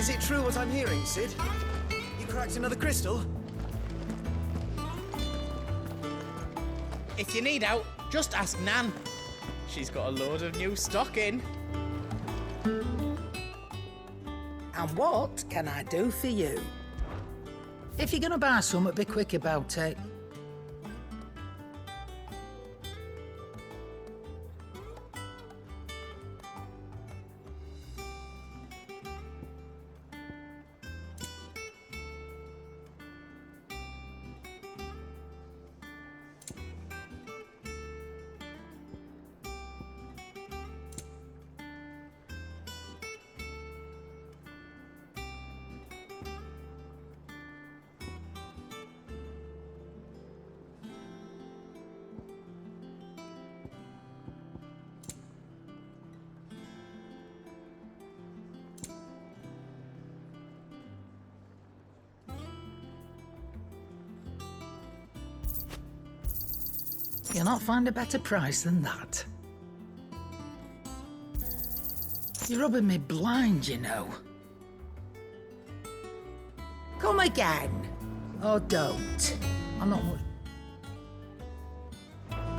Is it true what I'm hearing, Sid? You cracked another crystal? If you need out, just ask Nan. She's got a load of new stock in. And what can I do for you? If you're gonna buy something, be quick about it. You'll not find a better price than that. You're rubbing me blind, you know. Come again. Or don't. I'm not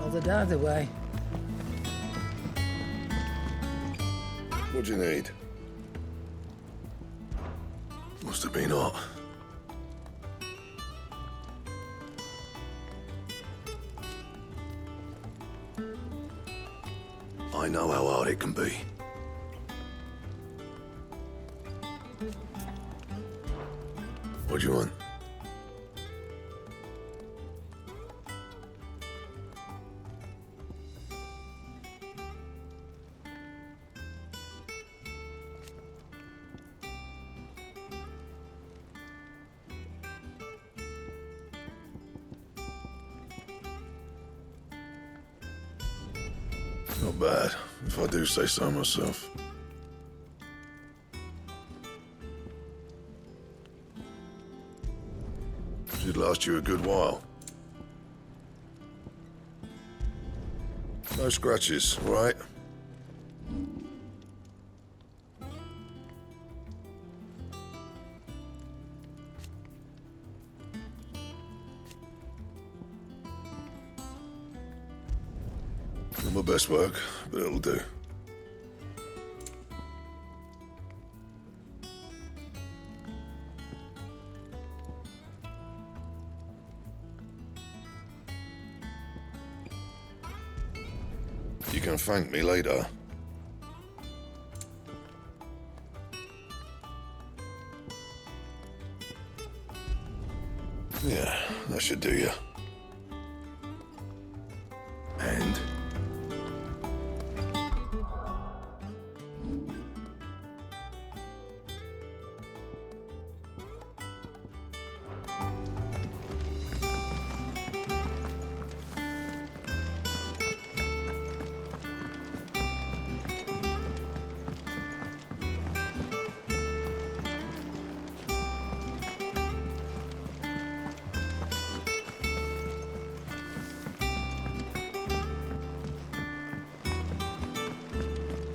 bothered either way. What do you need? Must have been hot. I know how hard it can be. What do you want? Not bad, if I do say so myself. Should last you a good while. No scratches, all right? Not my best work, but it'll do. You can thank me later. Yeah, that should do you. And?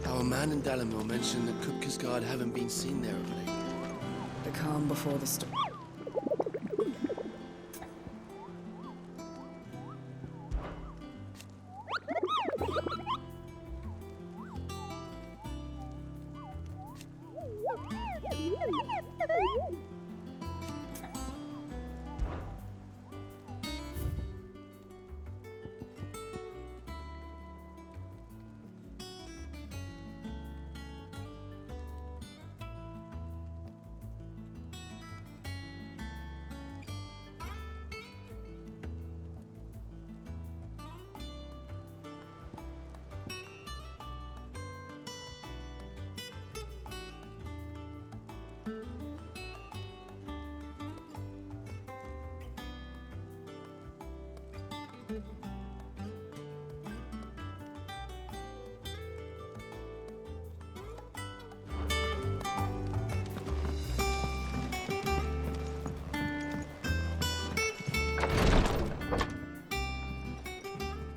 Our man in Dalamore mentioned that Kupka's guard haven't been seen there of late. The calm before the storm.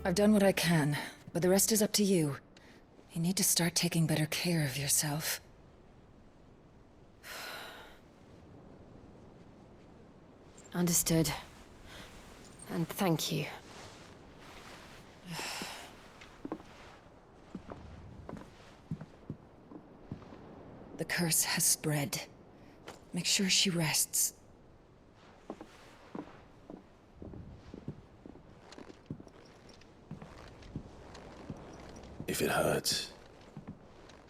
I've done what I can, but the rest is up to you. You need to start taking better care of yourself. Understood. And thank you. The curse has spread. Make sure she rests. If it hurts,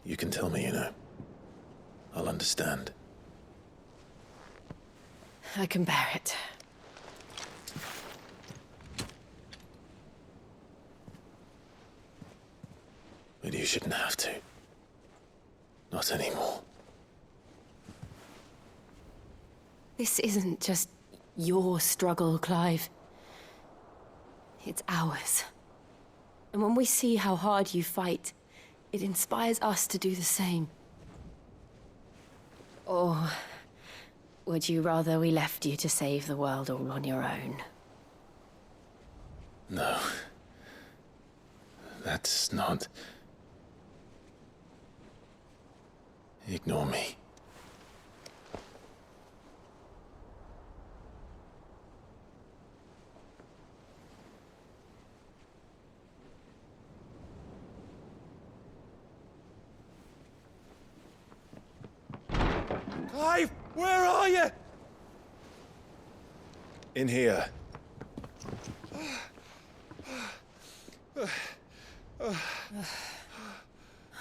you can tell me, you know. I'll understand. I can bear it. But you shouldn't have to. Not anymore. This isn't just your struggle, Clive. It's ours. And when we see how hard you fight, it inspires us to do the same. Or would you rather we left you to save the world all on your own? No. That's not... Ignore me. Clive, where are you? In here.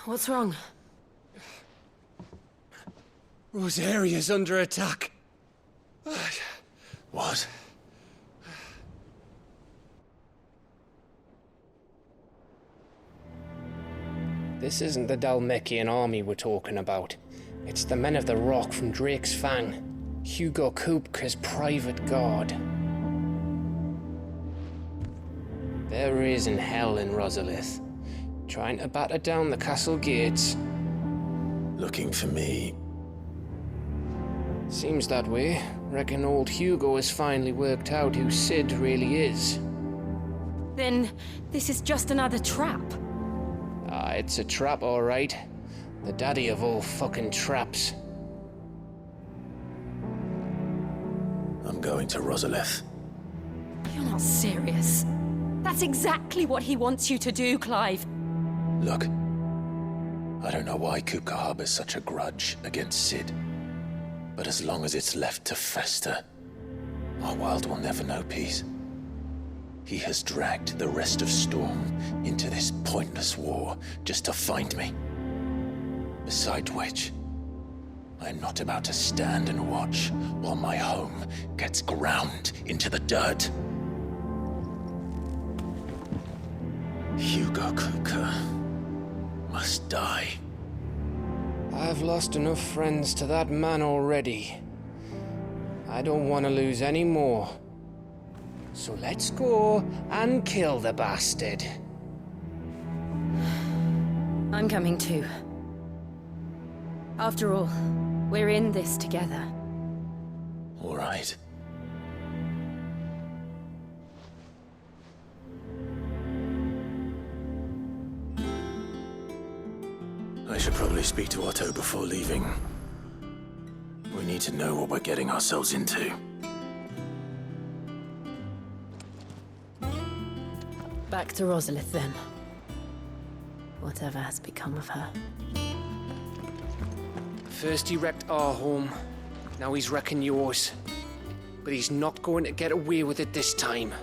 What's wrong? Rosaria's under attack. What? This isn't the Dalmekian army we're talking about. It's the men of the Rock from Drake's Fang. Hugo Kupka's private guard. There is in hell in Rosalith, trying to batter down the castle gates. Looking for me. Seems that way. Reckon old Hugo has finally worked out who Sid really is. Then this is just another trap. Ah, it's a trap, all right. The daddy of all fucking traps. I'm going to Rosalith. You're not serious. That's exactly what he wants you to do, Clive. Look, I don't know why Kupka harbors such a grudge against Sid. But as long as it's left to fester, our world will never know peace. He has dragged the rest of Storm into this pointless war just to find me. Besides which, I'm not about to stand and watch while my home gets ground into the dirt. Hugo Kupka must die. I've lost enough friends to that man already. I don't want to lose any more. So let's go and kill the bastard. I'm coming too. After all, we're in this together. All right. I should probably speak to Otto before leaving. We need to know what we're getting ourselves into. Back to Rosalith, then. Whatever has become of her. First he wrecked our home, now he's wrecking yours. But he's not going to get away with it this time.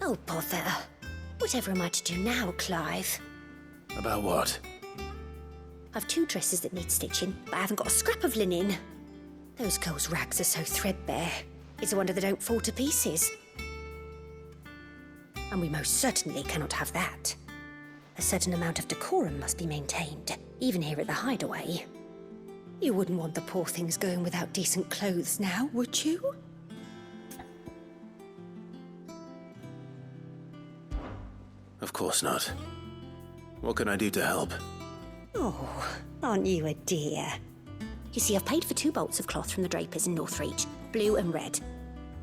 Oh, bother. Whatever am I to do now, Clive? About what? I've 2 dresses that need stitching, but I haven't got a scrap of linen. Those girls' rags are so threadbare. It's a wonder they don't fall to pieces. And we most certainly cannot have that. A certain amount of decorum must be maintained, even here at the hideaway. You wouldn't want the poor things going without decent clothes now, would you? Of course not. What can I do to help? Oh, aren't you a dear? You see, I've paid for 2 bolts of cloth from the drapers in Northreach, blue and red.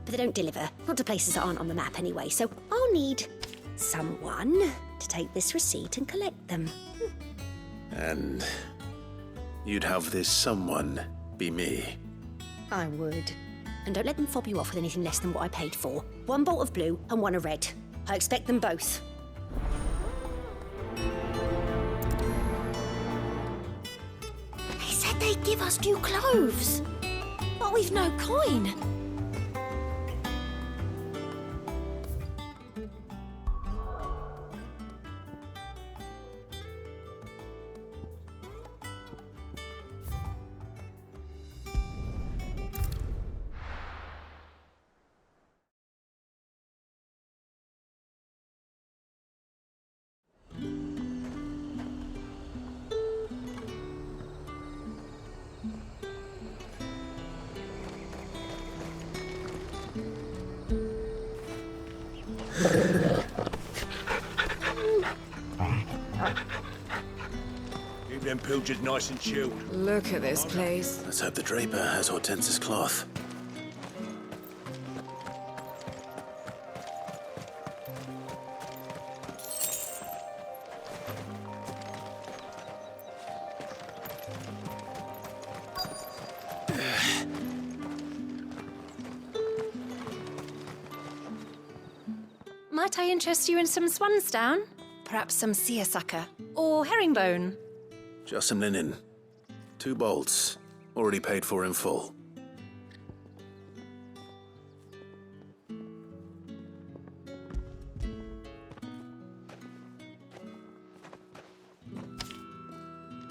But they don't deliver, not to places that aren't on the map anyway, so I'll need someone to take this receipt and collect them. And you'd have this someone be me. I would. And don't let them fob you off with anything less than what I paid for. 1 bolt of blue and 1 of red. I expect them both. They said they'd give us new clothes. But we've no coin. Keep them pilgers nice and chilled. Look at this place. Let's hope the draper has Hortense's cloth. Might I interest you in some swansdown? Perhaps some seersucker or herringbone? Just some linen. 2 bolts. Already paid for in full.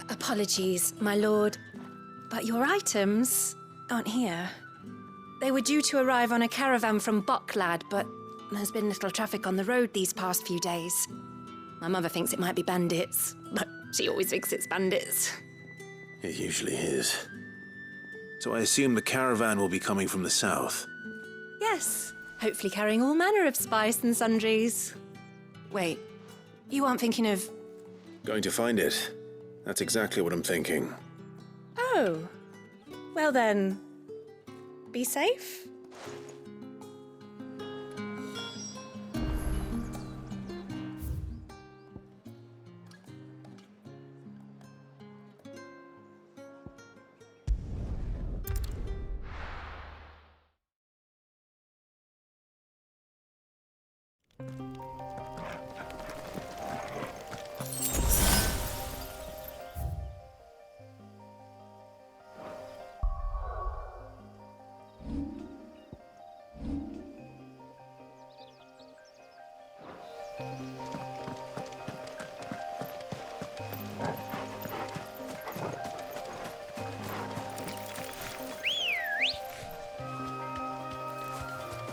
Apologies, my lord, but your items aren't here. They were due to arrive on a caravan from Bocklad, but there's been little traffic on the road these past few days. My mother thinks it might be bandits, but she always thinks it's bandits. It usually is. So I assume the caravan will be coming from the south. Yes, hopefully carrying all manner of spice and sundries. Wait, you aren't thinking of... Going to find it. That's exactly what I'm thinking. Oh, well then, be safe.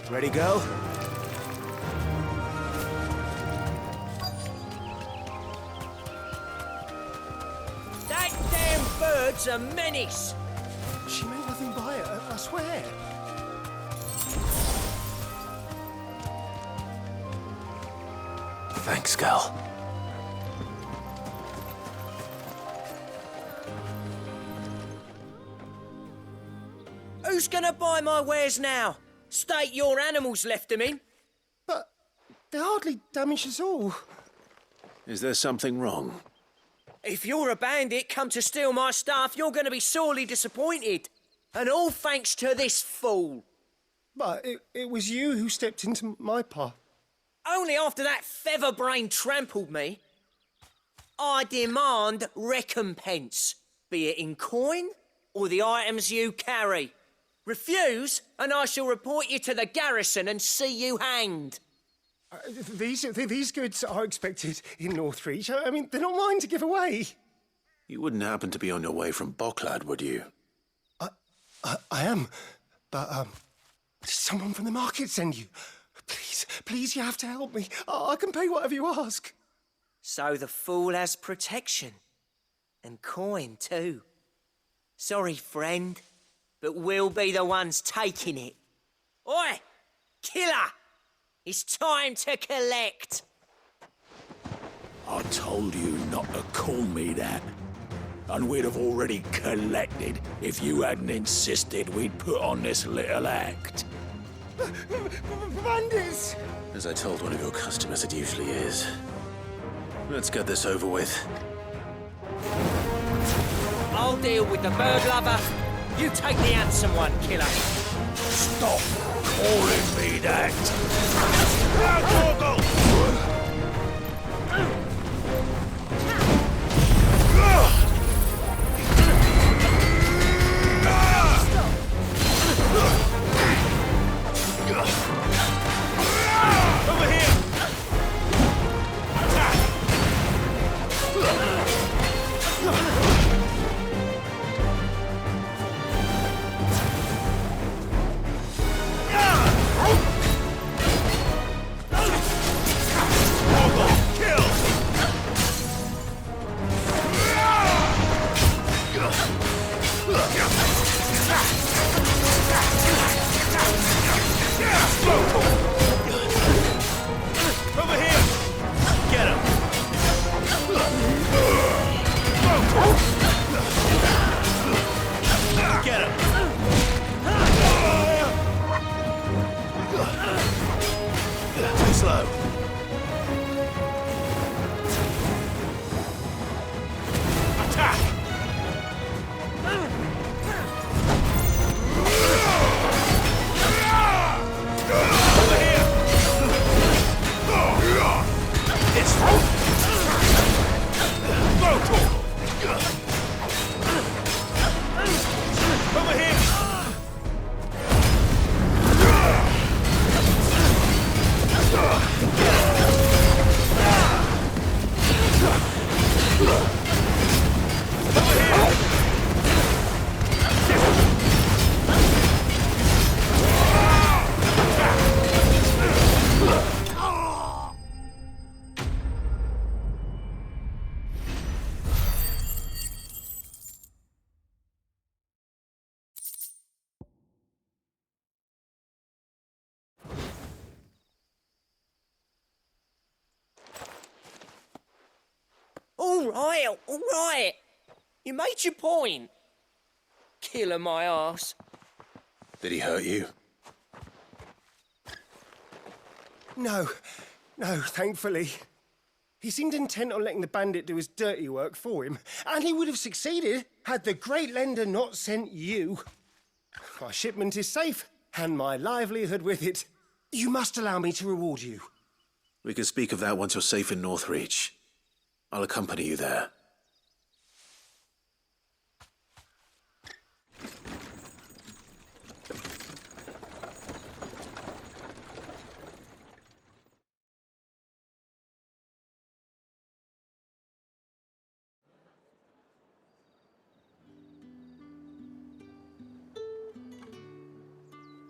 Ready, go? That damn bird's a menace! She meant nothing by it, I swear. Thanks, girl. Who's gonna buy my wares now? State your animals left them in. But they hardly damaged us all. Is there something wrong? If you're a bandit come to steal my stuff, you're gonna be sorely disappointed. And all thanks to this fool. But it was you who stepped into my path. Only after that featherbrain trampled me. I demand recompense, be it in coin or the items you carry. Refuse, and I shall report you to the garrison and see you hanged. These goods are expected in Northreach. I mean, they're not mine to give away. You wouldn't happen to be on your way from Bocklad, would you? I am, but did someone from the market send you? Please, you have to help me. I can pay whatever you ask. So the fool has protection. And coin, too. Sorry, friend, but we'll be the ones taking it. Oi! Killer! It's time to collect! I told you not to call me that. And we'd have already collected if you hadn't insisted we'd put on this little act. Bandits! As I told one of your customers, it usually is. Let's get this over with. I'll deal with the bird lover. You take the handsome one, killer. Stop calling me that! Over here! Over here! Get him! Get him! Too slow. Attack! Over here! It's over here! All right. You made your point. Killer my ass. Did he hurt you? No, thankfully. He seemed intent on letting the bandit do his dirty work for him, and he would have succeeded had the great lender not sent you. My shipment is safe, and my livelihood with it. You must allow me to reward you. We can speak of that once you're safe in Northreach. I'll accompany you there.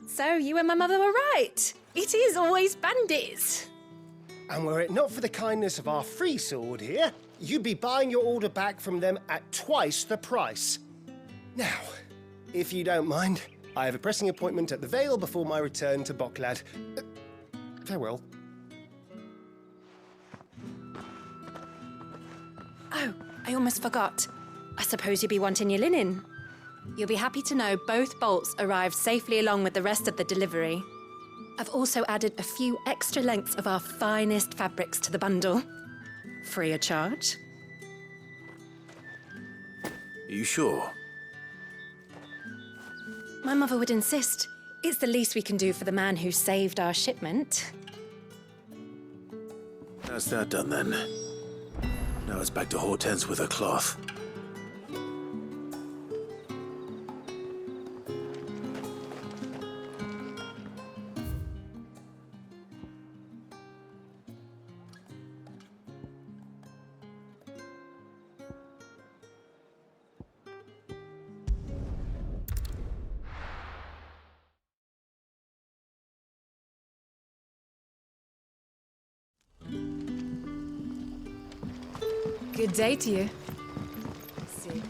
So you and my mother were right. It is always bandits. And were it not for the kindness of our free sword here, you'd be buying your order back from them at twice the price. Now, if you don't mind, I have a pressing appointment at the Vale before my return to Bocklad. Farewell. Oh, I almost forgot. I suppose you'll be wanting your linen. You'll be happy to know both bolts arrived safely along with the rest of the delivery. I've also added a few extra lengths of our finest fabrics to the bundle. Free of charge. Are you sure? My mother would insist. It's the least we can do for the man who saved our shipment. That's that done then. Now it's back to Hortense with her cloth. Good day to you. Sid.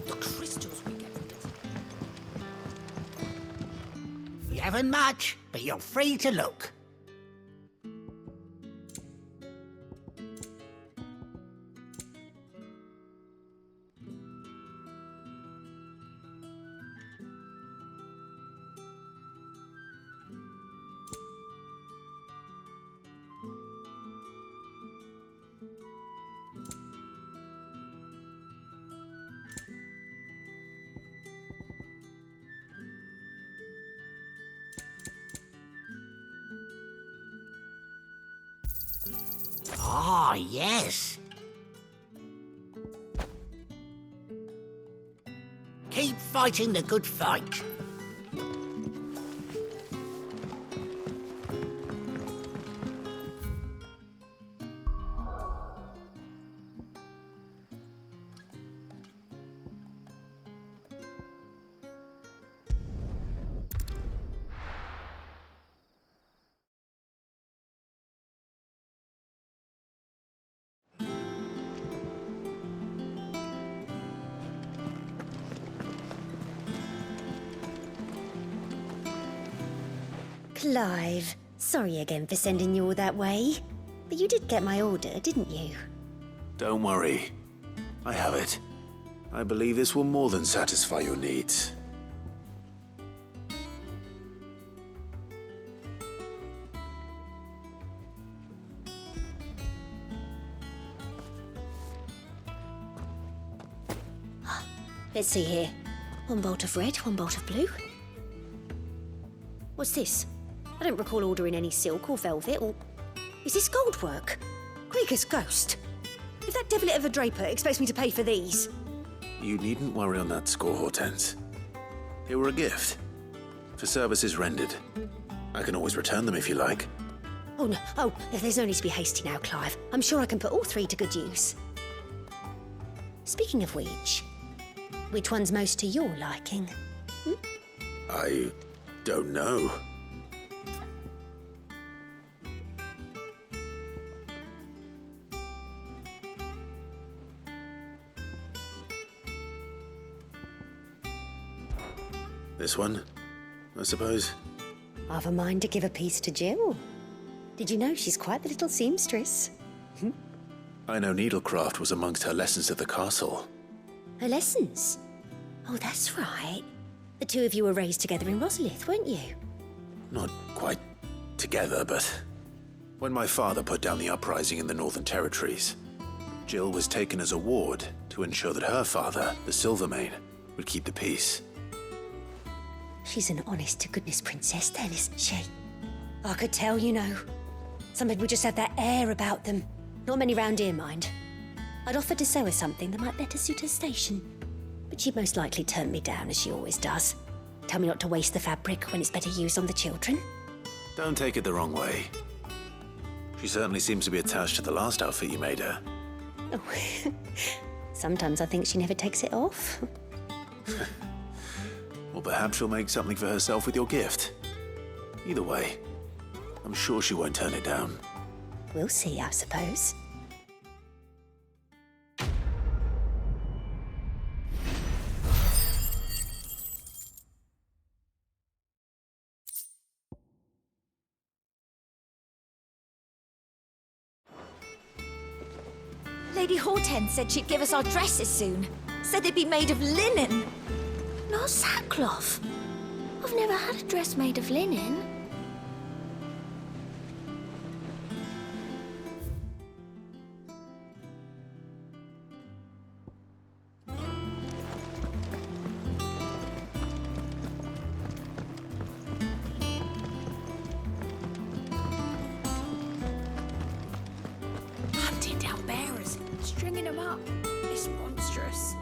The crystals we get from this. We haven't much, but you're free to look. Ah, yes. Keep fighting the good fight. Clive, sorry again for sending you all that way. But you did get my order, didn't you? Don't worry. I have it. I believe this will more than satisfy your needs. Let's see here. 1 bolt of red, 1 bolt of blue. What's this? I don't recall ordering any silk or velvet or... Is this gold work? Krieger's ghost. If that devilet of a draper expects me to pay for these... You needn't worry on that score, Hortense. They were a gift. For services rendered. I can always return them if you like. Oh, no. Oh, there's no need to be hasty now, Clive. I'm sure I can put all 3 to good use. Speaking of which one's most to your liking? I don't know. This one, I suppose. I've a mind to give a piece to Jill. Did you know she's quite the little seamstress? I know needlecraft was amongst her lessons at the castle. Her lessons? Oh, that's right. The 2 of you were raised together in Rosalith, weren't you? Not quite together, but... When my father put down the uprising in the Northern Territories, Jill was taken as a ward to ensure that her father, the Silvermane, would keep the peace. She's an honest-to-goodness princess then, isn't she? I could tell, you know. Some people just have that air about them. Not many round here, mind. I'd offered to sew her something that might better suit her station. But she'd most likely turn me down, as she always does. Tell me not to waste the fabric when it's better used on the children. Don't take it the wrong way. She certainly seems to be attached to the last outfit you made her. Oh, sometimes I think she never takes it off. Well, perhaps she'll make something for herself with your gift. Either way, I'm sure she won't turn it down. We'll see, I suppose. Lady Hortense said she'd give us our dresses soon. Said they'd be made of linen. Not sackcloth. I've never had a dress made of linen. Hunting down bearers, stringing them up. It's monstrous.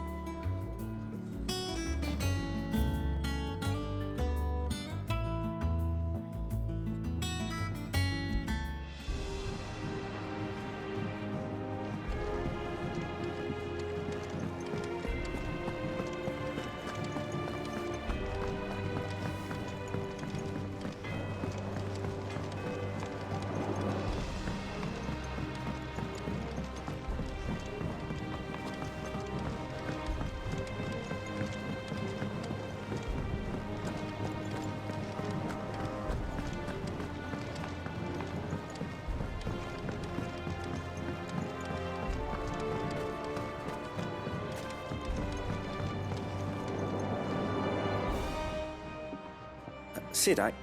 Sid, I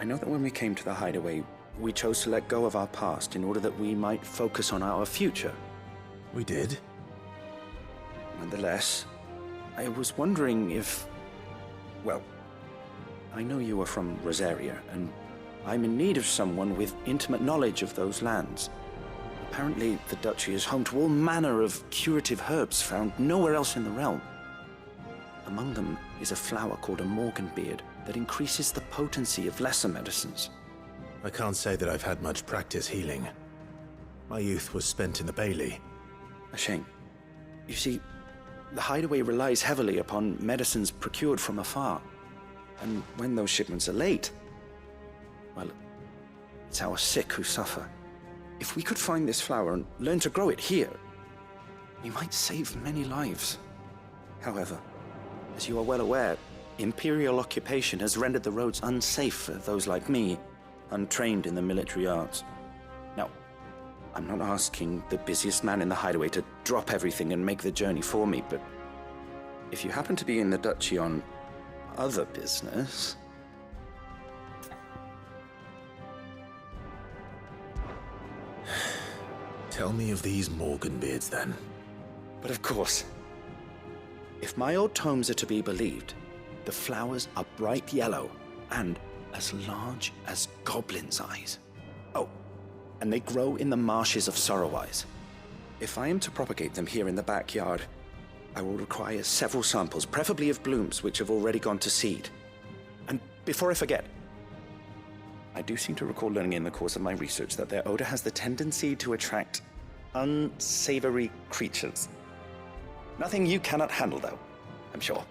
know that when we came to the hideaway, we chose to let go of our past in order that we might focus on our future. We did? Nonetheless, I was wondering if... Well, I know you are from Rosaria, and I'm in need of someone with intimate knowledge of those lands. Apparently, the duchy is home to all manner of curative herbs found nowhere else in the realm. Among them is a flower called a morganbeard that increases the potency of lesser medicines. I can't say that I've had much practice healing. My youth was spent in the Bailey. A shame. You see, the hideaway relies heavily upon medicines procured from afar. And when those shipments are late, well, it's our sick who suffer. If we could find this flower and learn to grow it here, we might save many lives. However, as you are well aware, Imperial occupation has rendered the roads unsafe for those like me, untrained in the military arts. Now, I'm not asking the busiest man in the hideaway to drop everything and make the journey for me, but if you happen to be in the duchy on other business... Tell me of these morganbeards, then. But of course. If my old tomes are to be believed, the flowers are bright yellow and as large as goblins' eyes. Oh, and they grow in the marshes of Sorrowise. If I am to propagate them here in the backyard, I will require several samples, preferably of blooms which have already gone to seed. And before I forget, I do seem to recall learning in the course of my research that their odor has the tendency to attract unsavory creatures. Nothing you cannot handle, though, I'm sure.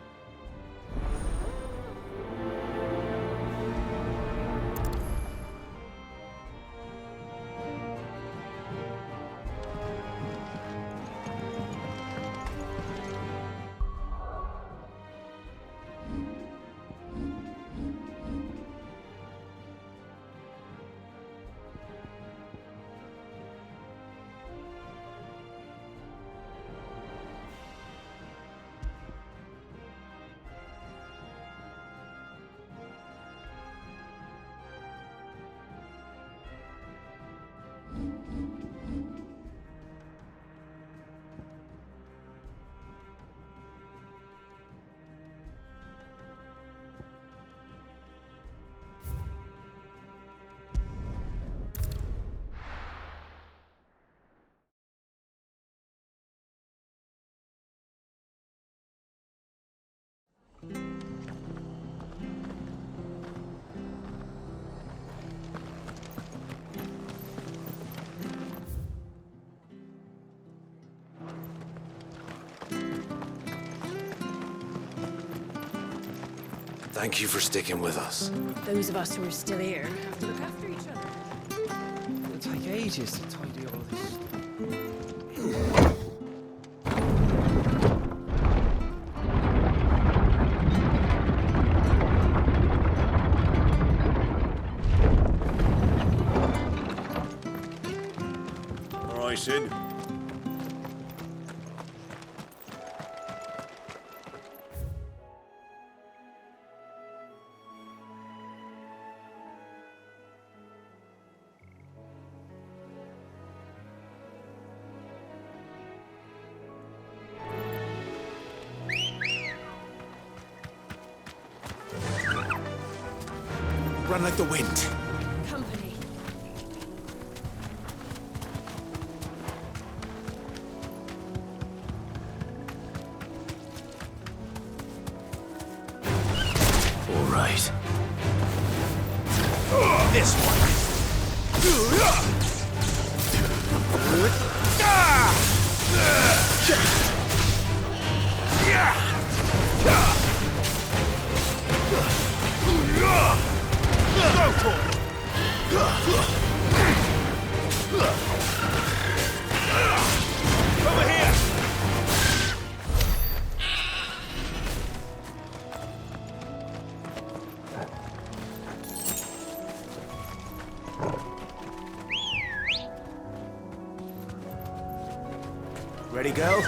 Thank you for sticking with us. Those of us who are still here have to look after each other. It'll take ages to tidy all this stuff. All right, Sid. Run like the wind. Company. All right. This one. Over here! Ready, girl?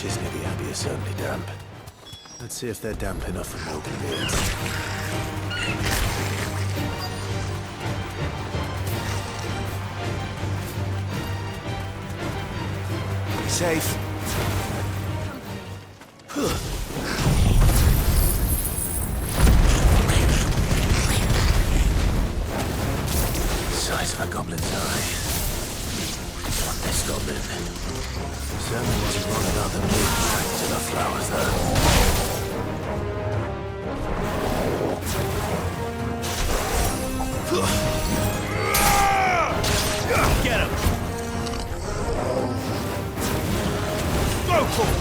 bushes near the abbey are certainly damp. Let's see if they're damp enough for milk and beers. Safe. Size of a goblin's eye. Not this goblin. Certainly wasn't wrong about them being attracted to the flowers, though. Get him! Go for it!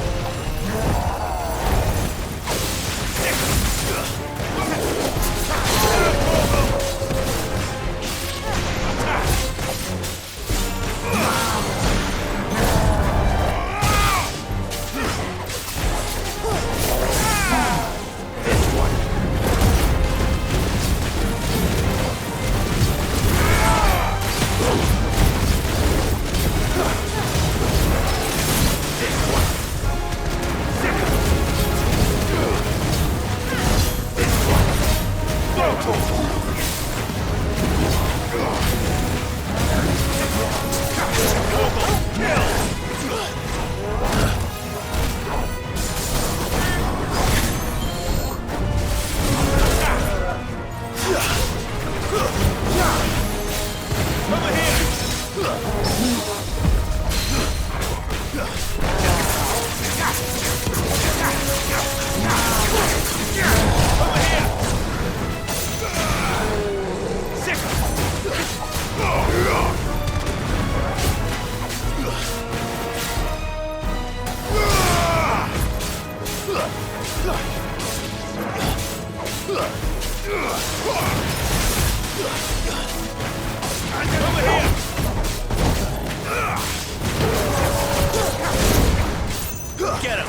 Get him!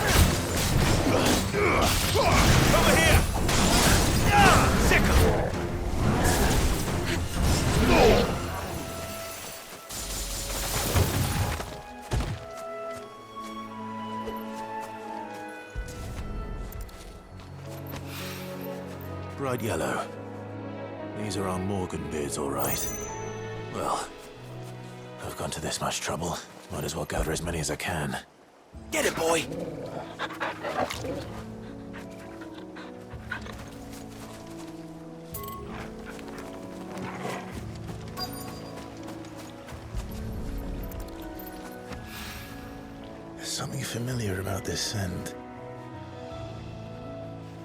Over here! Sick him! Bright yellow. These are our Morgan beards, all right. Well, I've gone to this much trouble. Might as well gather as many as I can. Get it, boy! There's something familiar about this scent.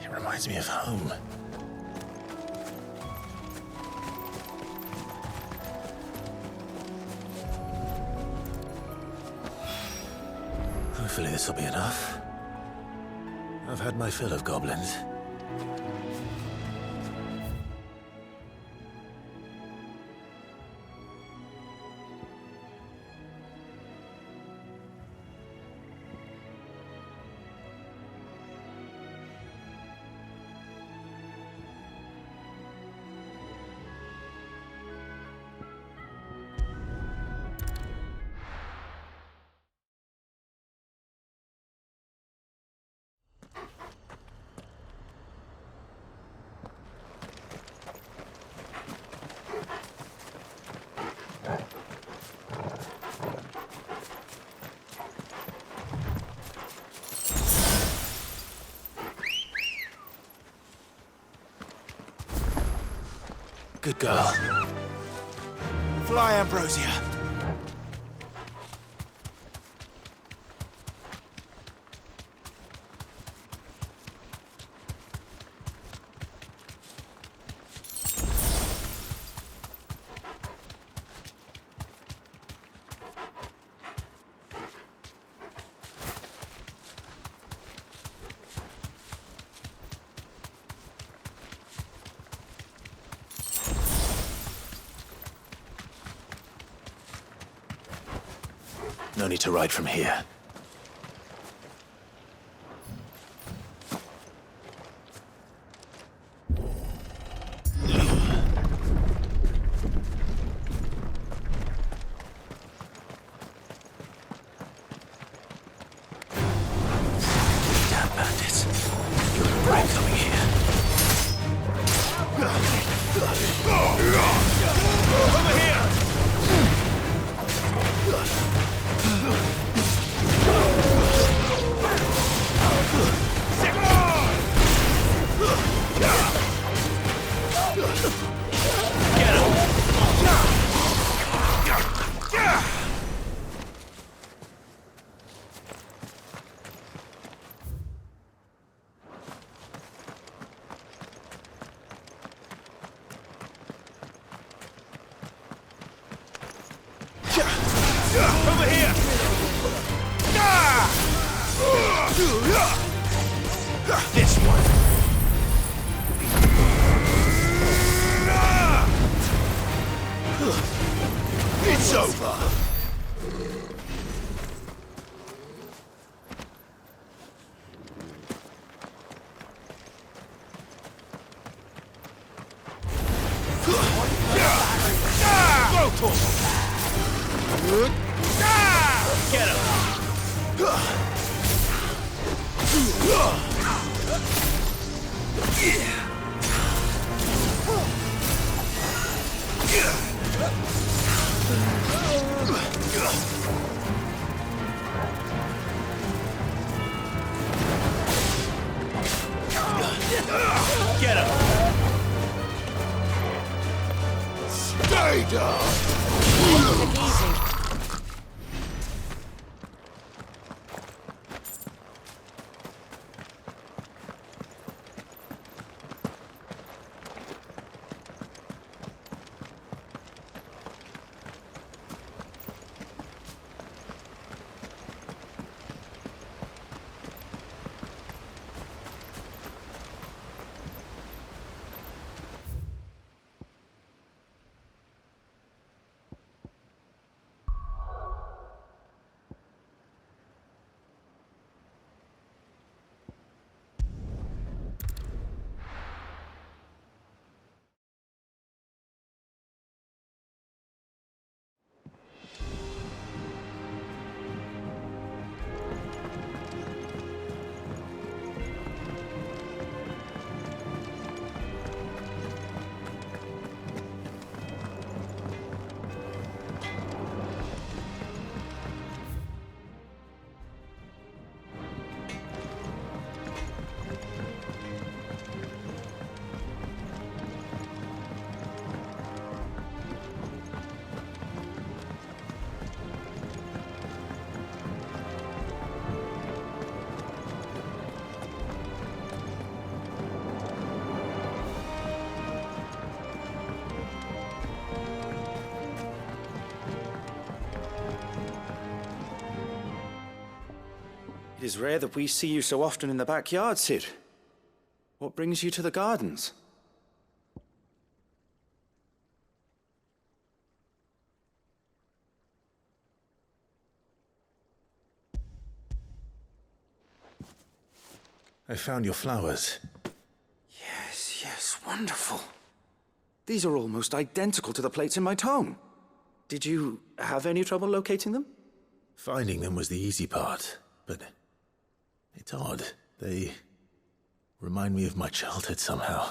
It reminds me of home. Hopefully this will be enough. I've had my fill of goblins. Good girl. Fly, Ambrosia. No need to ride from here. Over here! This one! It's over! Get him! Get him! Stay down! It is rare that we see you so often in the backyard, Cid. What brings you to the gardens? I found your flowers. Yes, wonderful. These are almost identical to the plates in my tome. Did you have any trouble locating them? Finding them was the easy part, but it's odd. They remind me of my childhood somehow.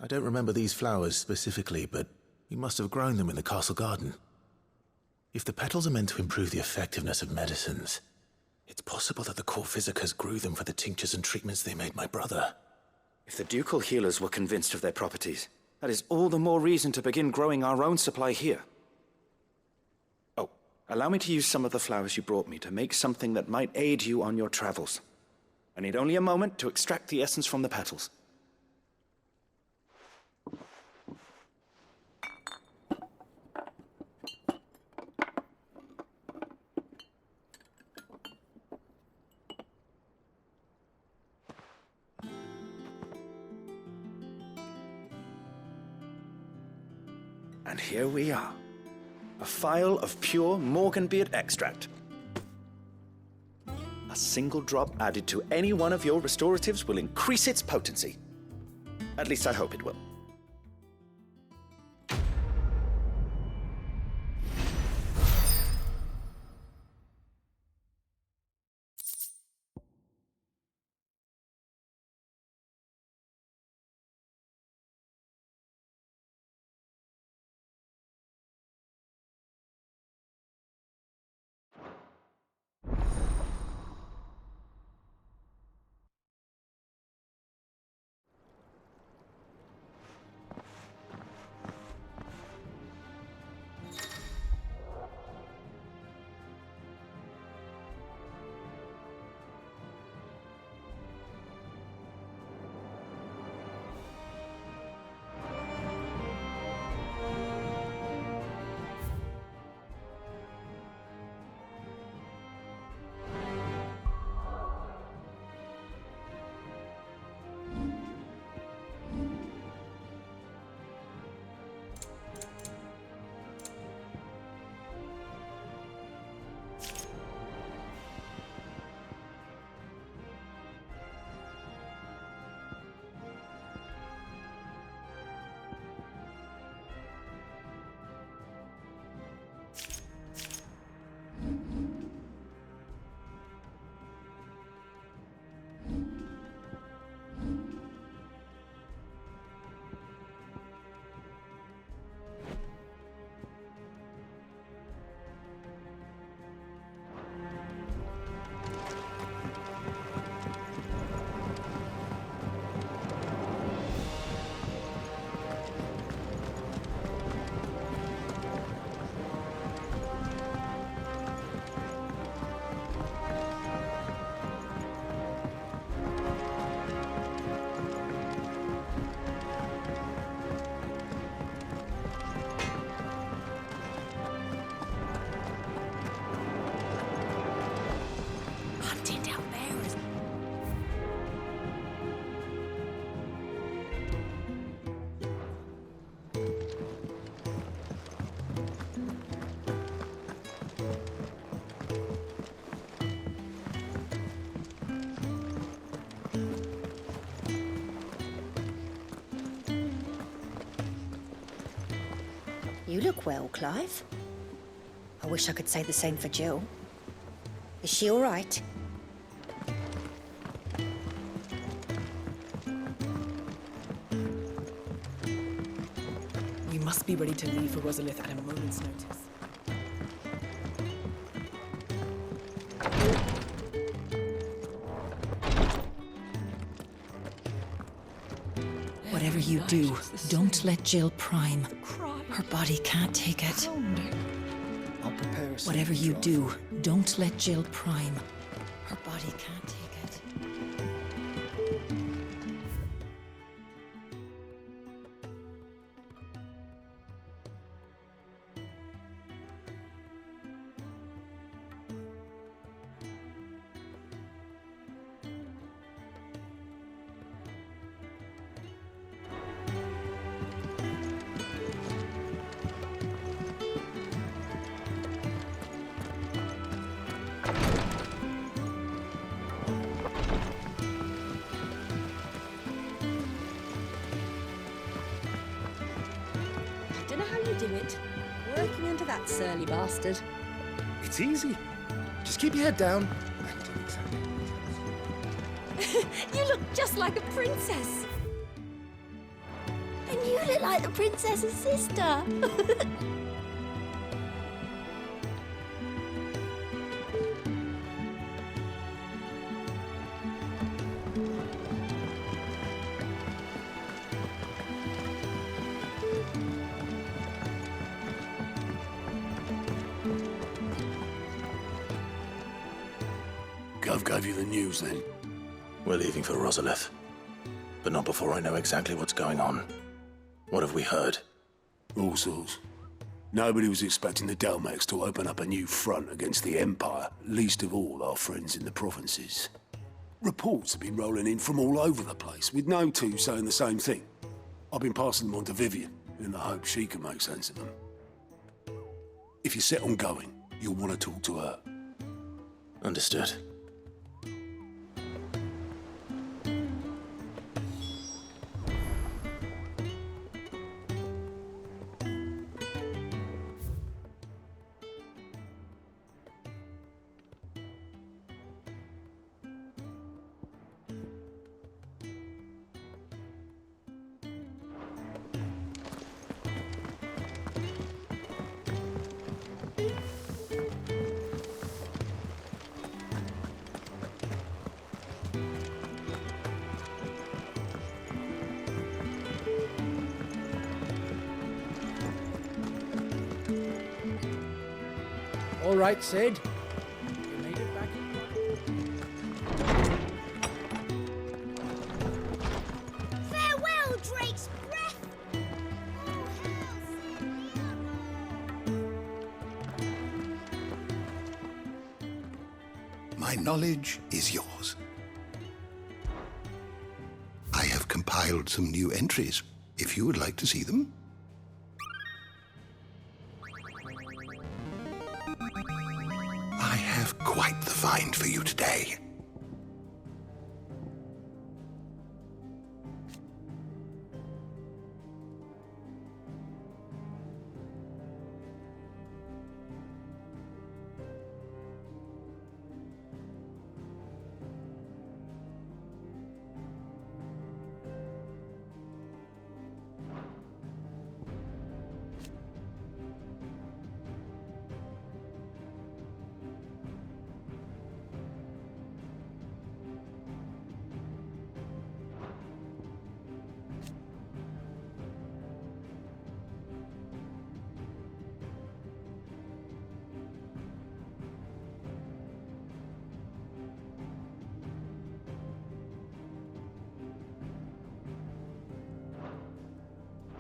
I don't remember these flowers specifically, but we must have grown them in the castle garden. If the petals are meant to improve the effectiveness of medicines, it's possible that the court physicers grew them for the tinctures and treatments they made my brother. If the ducal healers were convinced of their properties, that is all the more reason to begin growing our own supply here. Oh, allow me to use some of the flowers you brought me to make something that might aid you on your travels. I need only a moment to extract the essence from the petals. And here we are. A phial of pure Morganbeard extract. A single drop added to any one of your restoratives will increase its potency. At least I hope it will. You look well, Clive. I wish I could say the same for Jill. Is she all right? We must be ready to leave for Rosalith at a moment's notice. Whatever you do, don't let Jill prime. Her body can't take it. I'll prepare a Whatever you do, don't let Jill prime. Her body can't take it. Don't know how you do it. Working under that surly bastard. It's easy. Just keep your head down. You look just like a princess. And you look like the princess's sister. Gov gave you the news then? We're leaving for Rosalith, but not before I know exactly what's going on. What have we heard? All sorts. Nobody was expecting the Delmax to open up a new front against the Empire, least of all our friends in the provinces. Reports have been rolling in from all over the place, with no two saying the same thing. I've been passing them on to Vivian, in the hope she can make sense of them. If you're set on going, you'll want to talk to her. Understood. All right, Sid. You made it back in Farewell, Drake's breath. My knowledge is yours. I have compiled some new entries, if you would like to see them. I have quite the find for you today.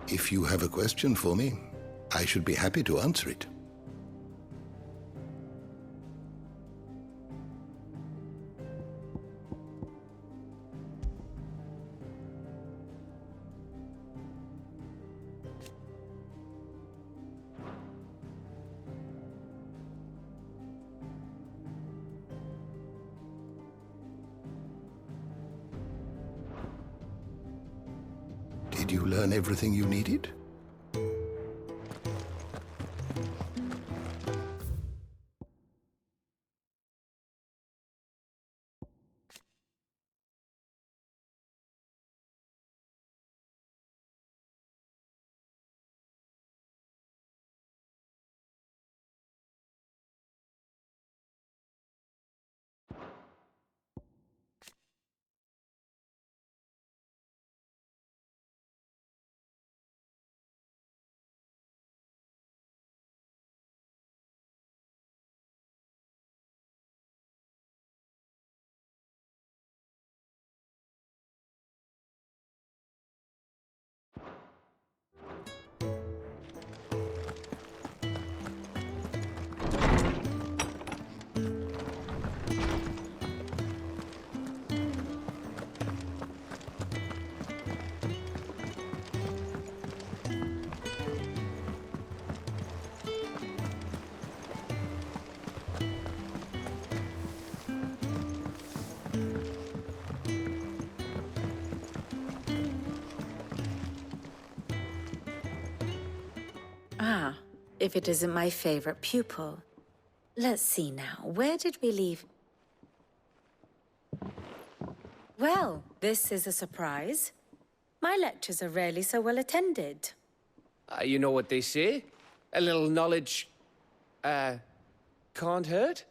If you have a question for me, I should be happy to answer it. Did you learn everything you needed? Ah, if it isn't my favorite pupil. Let's see now, where did we leave? Well, this is a surprise. My lectures are rarely so well attended. You know what they say? A little knowledge, can't hurt?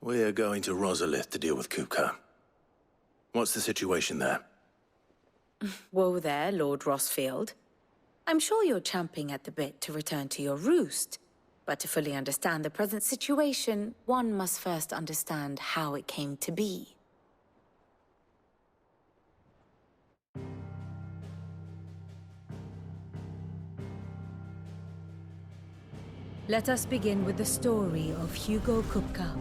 We're going to Rosalith to deal with Kupka. What's the situation there? Whoa there, Lord Rossfield. I'm sure you're champing at the bit to return to your roost. But to fully understand the present situation, one must first understand how it came to be. Let us begin with the story of Hugo Kupka,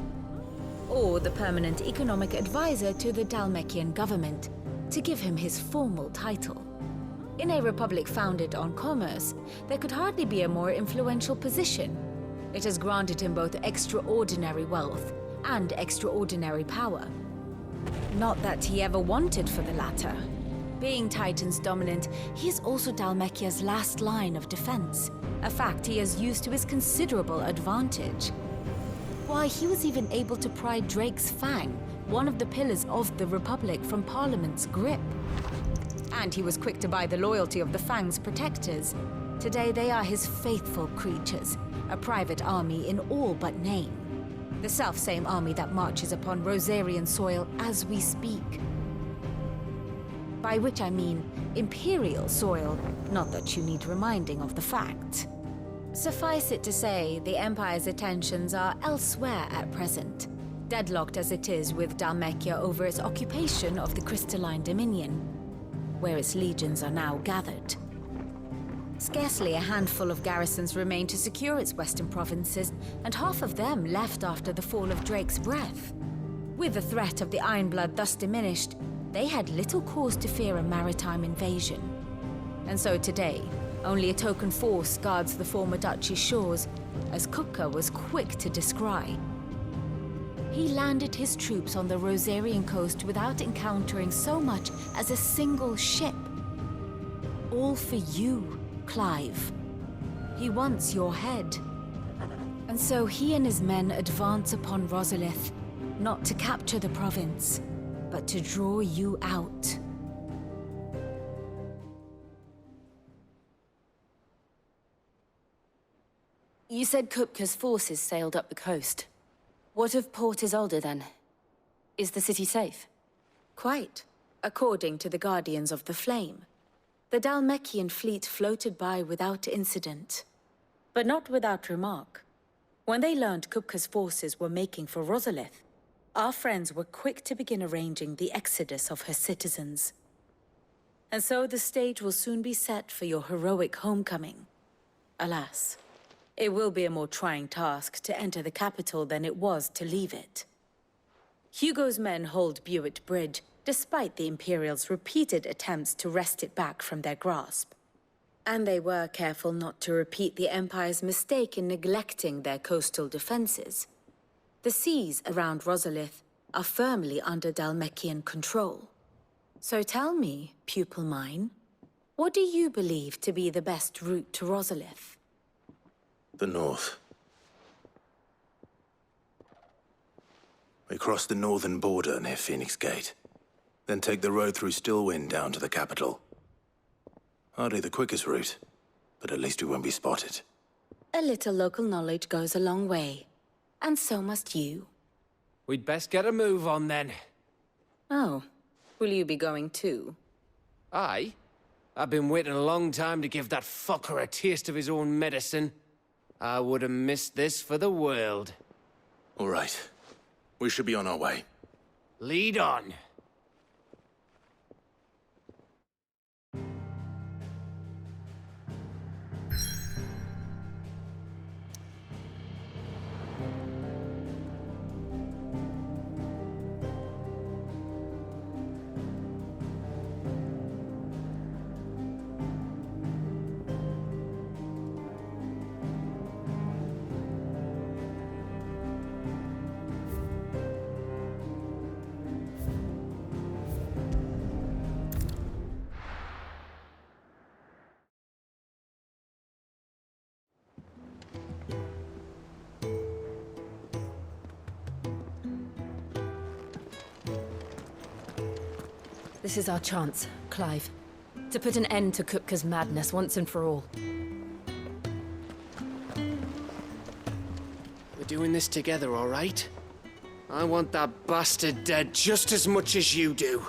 or the permanent economic advisor to the Dalmekian government, to give him his formal title. In a republic founded on commerce, there could hardly be a more influential position. It has granted him both extraordinary wealth and extraordinary power. Not that he ever wanted for the latter. Being Titan's dominant, he is also Dalmekia's last line of defense, a fact he has used to his considerable advantage. Why, he was even able to pry Drake's Fang, one of the pillars of the Republic, from Parliament's grip. And he was quick to buy the loyalty of the Fang's protectors. Today they are his faithful creatures, a private army in all but name. The self-same army that marches upon Rosarian soil as we speak. By which I mean Imperial soil, not that you need reminding of the fact. Suffice it to say, the Empire's attentions are elsewhere at present, deadlocked as it is with Dalmekia over its occupation of the Crystalline Dominion, where its legions are now gathered. Scarcely a handful of garrisons remain to secure its western provinces, and half of them left after the fall of Drake's Breath. With the threat of the Ironblood thus diminished, they had little cause to fear a maritime invasion. And so today, only a token force guards the former duchy's shores, as Kupka was quick to descry. He landed his troops on the Rosarian coast without encountering so much as a single ship. All for you, Clive. He wants your head. And so he and his men advance upon Rosalith, not to capture the province, but to draw you out. You said Kupka's forces sailed up the coast. What of Port Isolde, then? Is the city safe? Quite, according to the Guardians of the Flame. The Dalmekian fleet floated by without incident. But not without remark. When they learned Kupka's forces were making for Rosalith, our friends were quick to begin arranging the exodus of her citizens. And so the stage will soon be set for your heroic homecoming. Alas, it will be a more trying task to enter the capital than it was to leave it. Hugo's men hold Buett Bridge, despite the Imperials' repeated attempts to wrest it back from their grasp. And they were careful not to repeat the Empire's mistake in neglecting their coastal defenses. The seas around Rosalith are firmly under Dalmekian control. So tell me, pupil mine, what do you believe to be the best route to Rosalith? The north. We cross the northern border near Phoenix Gate, then take the road through Stillwind down to the capital. Hardly the quickest route, but at least we won't be spotted. A little local knowledge goes a long way, and so must you. We'd best get a move on then. Oh, will you be going too? Aye. I've been waiting a long time to give that fucker a taste of his own medicine. I would have missed this for the world. All right. We should be on our way. Lead on. This is our chance, Clive. To put an end to Kupka's madness once and for all. We're doing this together, all right? I want that bastard dead just as much as you do.